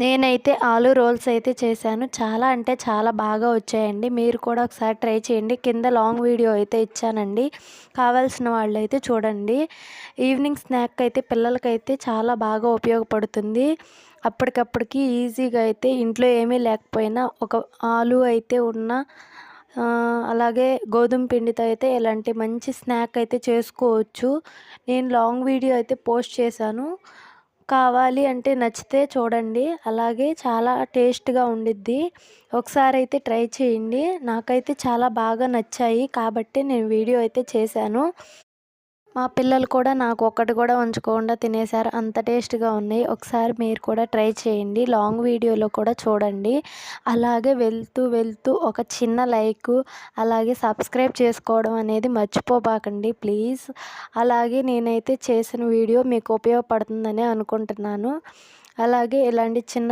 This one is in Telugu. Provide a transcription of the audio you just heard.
నేనైతే ఆలు రోల్స్ అయితే చేశాను. చాలా అంటే చాలా బాగా వచ్చాయండి. మీరు కూడా ఒకసారి ట్రై చేయండి. కింద లాంగ్ వీడియో అయితే ఇచ్చానండి. కావాల్సిన వాళ్ళైతే చూడండి. ఈవినింగ్ స్నాక్ అయితే పిల్లలకైతే చాలా బాగా ఉపయోగపడుతుంది. అప్పటికప్పటికి ఈజీగా అయితే ఇంట్లో ఏమీ లేకపోయినా ఒక ఆలు అయితే ఉన్న అలాగే గోధుమ పిండితో అయితే ఇలాంటి మంచి స్నాక్ అయితే చేసుకోవచ్చు. నేను లాంగ్ వీడియో అయితే పోస్ట్ చేశాను. కావాలి అంటే నచ్చితే చూడండి. అలాగే చాలా టేస్ట్‌గా ఉండిద్ది. ఒకసారి అయితే ట్రై చేయండి. నాకైతే చాలా బాగా నచ్చాయి కాబట్టి నేను వీడియో అయితే చేశాను. మా పిల్లలు కూడా నాకు ఒక్కటి కూడా ఉంచకుండా తినేసారు. అంత టేస్ట్‌గా ఉన్నాయి. ఒకసారి మీరు కూడా ట్రై చేయండి. లాంగ్ వీడియోలో కూడా చూడండి. అలాగే వెళ్తూ ఒక చిన్న లైకు, అలాగే సబ్స్క్రైబ్ చేసుకోవడం అనేది మర్చిపోబాకండి ప్లీజ్. అలాగే నేనైతే చేసిన వీడియో మీకు ఉపయోగపడుతుందని అనుకుంటున్నాను. అలాగే ఇలాంటి చిన్న